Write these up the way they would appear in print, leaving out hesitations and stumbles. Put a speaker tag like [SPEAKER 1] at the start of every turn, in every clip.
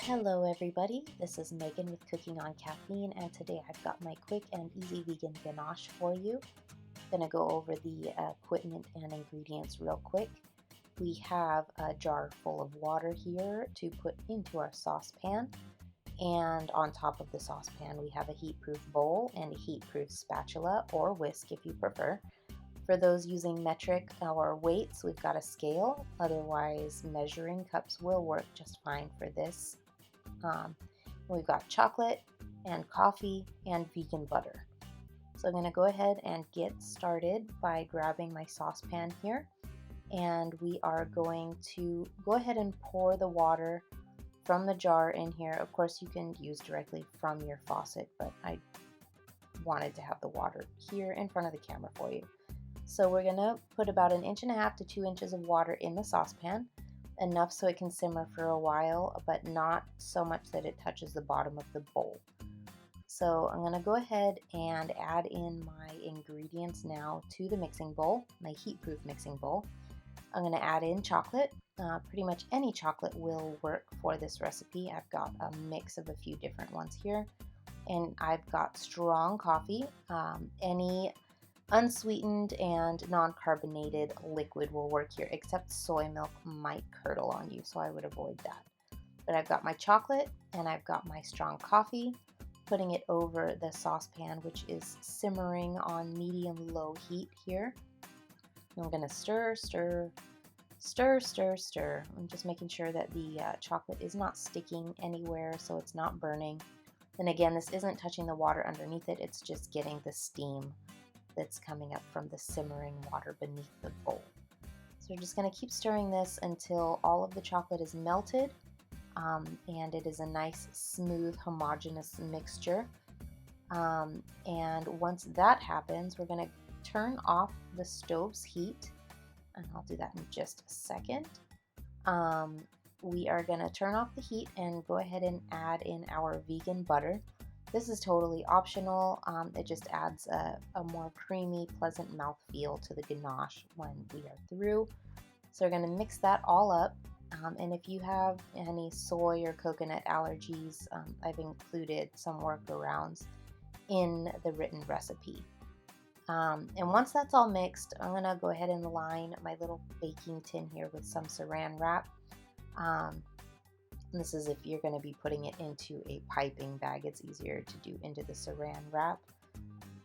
[SPEAKER 1] Hello everybody, this is Megan with Cooking on Caffeine, and today I've got my quick and easy vegan ganache for you. I'm going to go over the equipment and ingredients real quick. We have a jar full of water here to put into our saucepan, and on top of the saucepan we have a heat-proof bowl and a heat-proof spatula or whisk if you prefer. For those using metric or weights, we've got a scale, otherwise measuring cups will work just fine for this. We've got chocolate and coffee and vegan butter. So I'm going to go ahead and get started by grabbing my saucepan here, and we are going to go ahead and pour the water from the jar in here. Of course you can use directly from your faucet, but I wanted to have the water here in front of the camera for you. So we're going to put about 1.5 inches to 2 inches of water in the saucepan, enough so it can simmer for a while, but not so much that it touches the bottom of the bowl. So I'm going to go ahead and add in my ingredients now to the mixing bowl, my heat-proof mixing bowl. I'm going to add in chocolate. Pretty much any chocolate will work for this recipe. I've got a mix of a few different ones here, and I've got strong coffee. Any unsweetened and non-carbonated liquid will work here, except soy milk might curdle on you, so I would avoid that. But I've got my chocolate and I've got my strong coffee, putting it over the saucepan, which is simmering on medium-low heat here. And I'm going to stir. I'm just making sure that the chocolate is not sticking anywhere, so it's not burning. And again, this isn't touching the water underneath it, it's just getting the steam that's coming up from the simmering water beneath the bowl. So we're just going to keep stirring this until all of the chocolate is melted and it is a nice, smooth, homogeneous mixture. And once that happens, we're going to turn off the stove's heat, and I'll do that in just a second. We are going to turn off the heat and go ahead and add in our vegan butter. This is totally optional. It just adds a more creamy, pleasant mouthfeel to the ganache when we are through. So we're going to mix that all up. And if you have any soy or coconut allergies, I've included some workarounds in the written recipe. And once that's all mixed, I'm going to go ahead and line my little baking tin here with some saran wrap. This is if you're going to be putting it into a piping bag, it's easier to do into the saran wrap.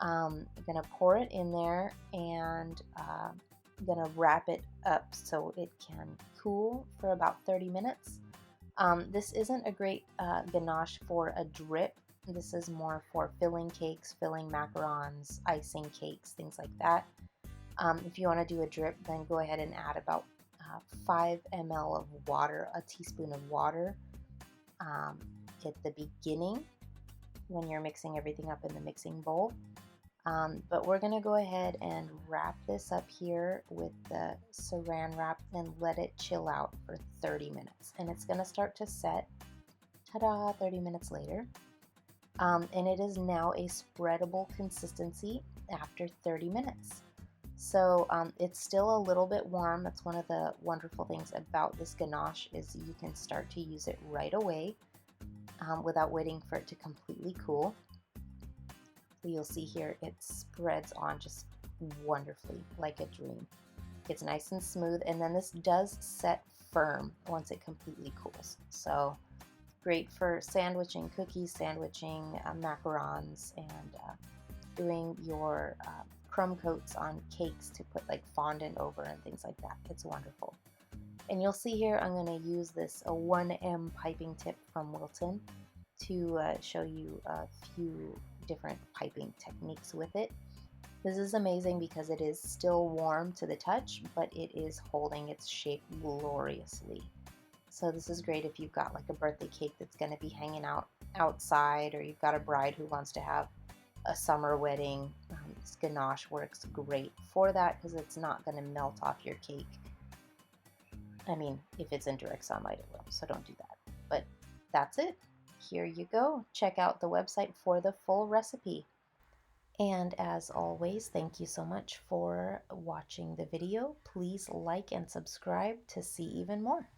[SPEAKER 1] I'm going to pour it in there, and I'm going to wrap it up so it can cool for about 30 minutes. This isn't a great ganache for a drip. This is more for filling cakes, filling macarons, icing cakes, things like that. If you want to do a drip, then go ahead and add about 5 ml of water, a teaspoon of water at the beginning when you're mixing everything up in the mixing bowl. But we're going to go ahead and wrap this up here with the saran wrap and let it chill out for 30 minutes. And it's going to start to set, ta-da, 30 minutes later. And it is now a spreadable consistency after 30 minutes. So it's still a little bit warm. That's one of the wonderful things about this ganache, is you can start to use it right away without waiting for it to completely cool. So you'll see here it spreads on just wonderfully, like a dream. It's nice and smooth, and then this does set firm once it completely cools. So great for sandwiching cookies, sandwiching macarons, and doing your crumb coats on cakes to put like fondant over and things like that. It's wonderful. And you'll see here I'm going to use this a 1M piping tip from Wilton to show you a few different piping techniques with it. This is amazing because it is still warm to the touch, but it is holding its shape gloriously. So this is great if you've got like a birthday cake that's going to be hanging out outside, or you've got a bride who wants to have a summer wedding. This ganache works great for that because it's not going to melt off your cake. I mean, if it's in direct sunlight, it will, so don't do that. But that's it. Here you go. Check out the website for the full recipe. And as always, thank you so much for watching the video. Please like and subscribe to see even more.